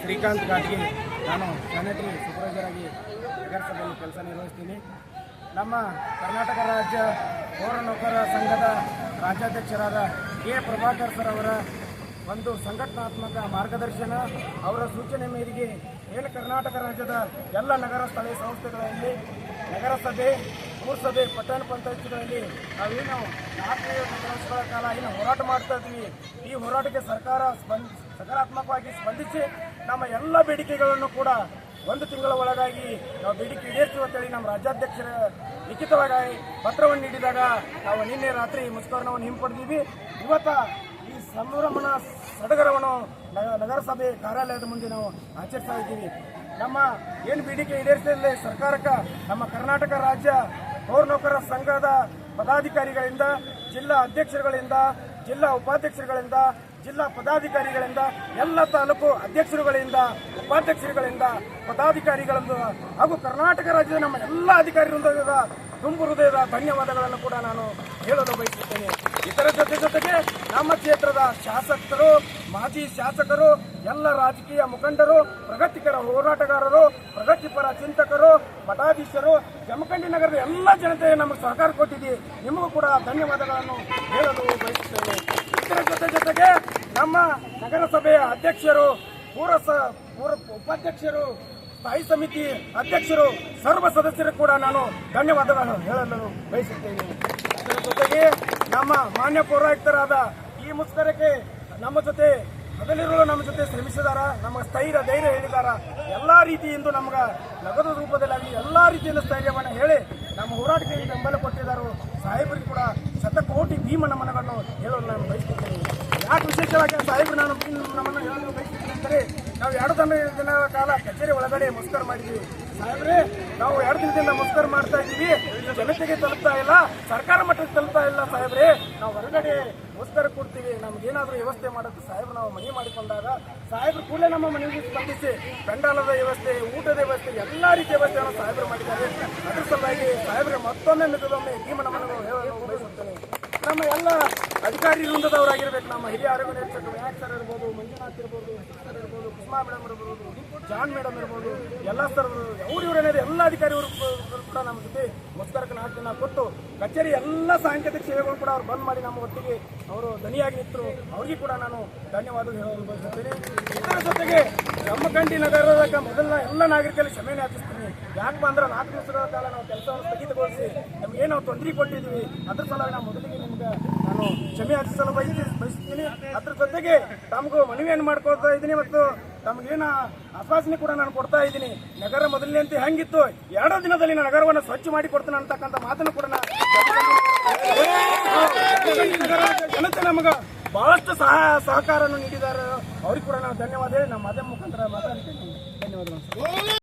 ಶ್ರೀಕಾಂತ್ ಘಾಟ್ಗೆ ನಾನು sanitary supervisor ಆಗಿ ನಗರಸಭೆಯಲ್ಲಿ ಕೆಲಸ ನಿರ್ವಹಿಸ್ತೀನಿ. ನಮ್ಮ ಕರ್ನಾಟಕ ರಾಜ್ಯ ಪೌರ ನೌಕರರ ಸಂಘದ ರಾಜ್ಯಾಧ್ಯಕ್ಷರಾದ ಕೆ ಪ್ರಭಾಕರ್ ಸರ್ ಅವರ ಒಂದು ಸಂಘಟನಾತ್ಮಕ ಮಾರ್ಗದರ್ಶನ, ಅವರ ಸೂಚನೆ ಮೇರೆಗೆ ಏನು ಕರ್ನಾಟಕ ರಾಜ್ಯದ ಎಲ್ಲ ನಗರ ಸ್ಥಳೀಯ ಸಂಸ್ಥೆಗಳಲ್ಲಿ ನಗರಸಭೆ, ಪುರಸಭೆ, ಪಟ್ಟಣ ಪಂಚಾಯತ್ಗಳಲ್ಲಿ ನಾವೇನು 4 ವರ್ಷಗಳ ಕಾಲ ಏನು ಹೋರಾಟ ಮಾಡ್ತಾ ಇದ್ವಿ, ಈ ಹೋರಾಟಕ್ಕೆ ಸರ್ಕಾರ ಸಕಾರಾತ್ಮಕವಾಗಿ ಸ್ಪಂದಿಸಿ ನಮ್ಮ ಎಲ್ಲ ಬೇಡಿಕೆಗಳನ್ನು ಕೂಡ 1 ತಿಂಗಳ ಒಳಗಾಗಿ ನಾವು ಬೇಡಿಕೆ ಈಡೇರಿಸುವ ಅಂತೇಳಿ ನಮ್ಮ ರಾಜ್ಯಾಧ್ಯಕ್ಷರ ಲಿಖಿತವಾಗಿ ಪತ್ರವನ್ನು ನೀಡಿದಾಗ ನಾವು ನಿನ್ನೆ ರಾತ್ರಿ ಮುಷ್ಕರವನ್ನು ಹಿಂಪಡೆದಿವಿ. ಇವತ್ತು ಈ ಸಂಭ್ರಮಣ ಸಡಗರವನ್ನು ನಗರಸಭೆ ಕಾರ್ಯಾಲಯದ ಮುಂದೆ ನಾವು ಆಚರಿಸ್ತಾ ಇದ್ದೀವಿ. ನಮ್ಮ ಏನು ಬೇಡಿಕೆ ಈಡೇರಿಸಲಿಲ್ಲ ಸರ್ಕಾರಕ್ಕೆ ನಮ್ಮ ಕರ್ನಾಟಕ ರಾಜ್ಯ ಪೌರ ನೌಕರರ ಸಂಘದ ಪದಾಧಿಕಾರಿಗಳಿಂದ, ಜಿಲ್ಲಾ ಅಧ್ಯಕ್ಷರುಗಳಿಂದ, ಜಿಲ್ಲಾ ಉಪಾಧ್ಯಕ್ಷರುಗಳಿಂದ, ಜಿಲ್ಲಾ ಪದಾಧಿಕಾರಿಗಳಿಂದ, ಎಲ್ಲ ತಾಲೂಕು ಅಧ್ಯಕ್ಷರುಗಳಿಂದ, ಉಪಾಧ್ಯಕ್ಷರುಗಳಿಂದ, ಪದಾಧಿಕಾರಿಗಳಿಂದ ಹಾಗೂ ಕರ್ನಾಟಕ ರಾಜ್ಯದ ನಮ್ಮ ಎಲ್ಲ ಅಧಿಕಾರಿಗಳಿಂದ ತುಂಬು ಹೃದಯದ ಧನ್ಯವಾದಗಳನ್ನು ಕೂಡ ನಾನು ಹೇಳಲು ಬಯಸುತ್ತೇನೆ. ಇದರ ಜೊತೆಗೆ ನಮ್ಮ ಕ್ಷೇತ್ರದ ಶಾಸಕರು, ಮಾಜಿ ಶಾಸಕರು, ಎಲ್ಲ ರಾಜಕೀಯ ಮುಖಂಡರು, ಪ್ರಗತಿಪರ ಹೋರಾಟಗಾರರು, ಪ್ರಗತಿಪರ ಚಿಂತಕರು, ಮಠಾಧೀಶರು, ಜಮಖಂಡಿ ನಗರದ ಎಲ್ಲ ಜನತೆ ನಮಗೆ ಸಹಕಾರ ಕೊಟ್ಟಿದ್ದೀವಿ. ನಿಮಗೂ ಕೂಡ ಧನ್ಯವಾದಗಳನ್ನು ಹೇಳಲು ಬಯಸುತ್ತೇನೆ. ಇದರ ಜೊತೆಗೆ ನಮ್ಮ ನಗರಸಭೆಯ ಅಧ್ಯಕ್ಷರು, ಉಪಾಧ್ಯಕ್ಷರು, ಸ್ಥಾಯಿ ಸಮಿತಿ ಅಧ್ಯಕ್ಷರು, ಸರ್ವ ಸದಸ್ಯರು ಕೂಡ ನಾನು ಧನ್ಯವಾದಗಳನ್ನು ಹೇಳಲು ಬಯಸುತ್ತೇನೆ. ಅದರ ಜೊತೆಗೆ ನಮ್ಮ ಮಾನ್ಯ ಪೌರಾಯುಕ್ತರಾದ ಈ ಮುಷ್ಕರಕ್ಕೆ ನಮ್ಮ ಜೊತೆ ಮೊದಲಿರಲು ನಮ್ಮ ಜೊತೆ ಶ್ರಮಿಸಿದಾರ, ನಮ್ಮ ಸ್ಥೈರ್ಯ ಧೈರ್ಯ ಹೇಳಿದಾರ. ಎಲ್ಲಾ ರೀತಿಯಿಂದ ನಮ್ಗೆ ನಗದು ರೂಪದಲ್ಲಿ ಎಲ್ಲಾ ರೀತಿಯಿಂದ ಸ್ಥೈರ್ಯವನ್ನು ಹೇಳಿ ನಮ್ಮ ಹೋರಾಟಕ್ಕೆ ಬೆಂಬಲ ಕೊಟ್ಟಿದ್ದಾರೆ. ಸಾಹೇಬರಿಗೆ ಕೂಡ ಶತಕೋಟಿ ಭೀಮ ನಮನಗಳನ್ನು ಹೇಳಲು ನಾನು ಬಯಸುತ್ತೇನೆ. ಯಾಕೆ ವಿಶೇಷವಾಗಿ ಸಾಹೇಬರು ನಾನು ನಮ್ಮನ್ನು ಹೇಳಲು ಬಯಸುತ್ತೇನೆ ಅಂದರೆ, ನಾವು 2 ದಿನಗಳ ಕಾಲ ಕಚೇರಿ ಒಳಗಡೆ ಮುಷ್ಕರ ಮಾಡಿದ್ವಿ. ಸಾಹೇಬ್ರೆ, ನಾವು 2 ದಿನದಿಂದ ಮುಷ್ಕರ ಮಾಡ್ತಾ ಇದ್ದೀವಿ, ಜನತೆಗೆ ತಲುಪ್ತಾ ಇಲ್ಲ, ಸರ್ಕಾರ ಮಟ್ಟಕ್ಕೆ ತಲುಪ್ತಾ ಇಲ್ಲ. ಸಾಹೇಬ್ರೆ, ನಾವು ಹೊರಗಡೆ ಮುಷ್ಕರ ಕೊಡ್ತೀವಿ, ನಮ್ಗೇನಾದ್ರೂ ವ್ಯವಸ್ಥೆ ಮಾಡೋದು ಸಾಹೇಬ್ರು ನಾವು ಮನವಿ ಮಾಡಿಕೊಂಡಾಗ ಸಾಹೇಬ್ರು ಕೂಡಲೇ ನಮ್ಮ ಮನವಿಗೆ ಸ್ಪಂದಿಸಿ ಪೆಂಡಾಲದ ವ್ಯವಸ್ಥೆ, ಊಟದ ವ್ಯವಸ್ಥೆ, ಎಲ್ಲ ರೀತಿಯ ವ್ಯವಸ್ಥೆಯನ್ನು ಸಾಹೇಬರು ಮಾಡಿದ್ದಾರೆ. ಅದರ ಸಲುವಾಗಿ ಸಾಹೇಬ್ರೆ ಮತ್ತೊಮ್ಮೆ ಮಿಗದೊಮ್ಮೆ ಭೀಮ ನಮ್ಮನ್ನು ಹೇಳಲು ಬಯಸುತ್ತೇನೆ. ನಮ್ಮ ಎಲ್ಲ ಅಧಿಕಾರಿ ವೃಂದದವರಾಗಿರ್ಬೇಕು, ನಮ್ಮ ಹಿರಿಯ ಆರೋಗ್ಯ ನಿರೀಕ್ಷಕರು ಯಾಕೆ ಸರ್ ಇರ್ಬೋದು, ಮಂಜುನಾಥ್ ಇರ್ಬೋದು, ಸರ್ ಇರ್ಬೋದು, ಕುಸುಮಾ ಮೇಡಮ್ ಇರ್ಬೋದು, ಜಾನ್ ಮೇಡಮ್ ಇರ್ಬೋದು, ಎಲ್ಲ ಸರ್ ಇವರೇನಿದೆ ಎಲ್ಲ ಅಧಿಕಾರಿಗಳು ಕೂಡ ನಮ್ಮ ಜೊತೆ ಮುಷ್ಕರಕ್ಕೆ 4 ದಿನ ಕೊಟ್ಟು ಕಚೇರಿ ಎಲ್ಲ ಸಾಂಕೇತಿಕ ಸೇವೆಗಳು ಕೂಡ ಅವ್ರು ಬಂದ್ ಮಾಡಿ ನಮ್ಮ ಒಟ್ಟಿಗೆ ಅವರು ಧನಿಯಾಗಿ ನಿಂತರು. ಅವ್ರಿಗೆ ಕೂಡ ನಾನು ಧನ್ಯವಾದ ಹೇಳಲು ಬಯಸುತ್ತೇನೆ. ಇದರ ಜೊತೆಗೆ ಜಮಖಂಡಿ ನಗರದ ಮೊದಲ ಎಲ್ಲ ನಾಗರಿಕರಲ್ಲಿ ಕ್ಷಮೆ ಯಾಚಿಸ್ತೀನಿ. ಯಾಕಪ್ಪ ಅಂದ್ರೆ 4 ದಿವಸಗಳ ಕಾಲ ನಾವು ಕೆಲಸವನ್ನು ಸ್ಥಗಿತಗೊಳಿಸಿ ನಮಗೇನು ನಾವು ತೊಂದರೆ ಕೊಟ್ಟಿದ್ದೀವಿ, ಅದ್ರ ಸಲುವಾಗಿ ನಾವು ಮೊದಲಿಗೆ ನಿಮ್ಗೆ ನಾನು ಕ್ಷಮೆ ಯಾಚಿಸಲು ಬಯಸ್ತೀನಿ. ಅದ್ರ ಜೊತೆಗೆ ತಮಗೂ ಮನವಿಯನ್ನು ಮಾಡ್ಕೊಳ್ತಾ ಇದ್ದೀನಿ ಮತ್ತು ತಮಗೇನ ಆಶ್ವಾಸನೆ ಕೂಡ ನಾನು ಕೊಡ್ತಾ ಇದ್ದೀನಿ. ನಗರ ಮೊದಲಿನಂತೆ ಹೆಂಗಿತ್ತು 2 ದಿನದಲ್ಲಿ ನಗರವನ್ನು ಸ್ವಚ್ಛ ಮಾಡಿ ಕೊಡ್ತೇನೆ ಅಂತಕ್ಕಂಥ ಮಾತನ್ನು ಕೂಡ ಜನತೆ ನಮಗೆ ಬಹಳಷ್ಟು ಸಹಕಾರವನ್ನು ನೀಡಿದ್ದಾರೆ. ಅವ್ರಿಗೆ ಕೂಡ ನಾನು ಧನ್ಯವಾದ ಹೇಳಿ ನಮ್ಮ ಮಾಧ್ಯಮ ಮುಖಾಂತರ ಮಾತಾಡ್ತೀನಿ. ಧನ್ಯವಾದಗಳು.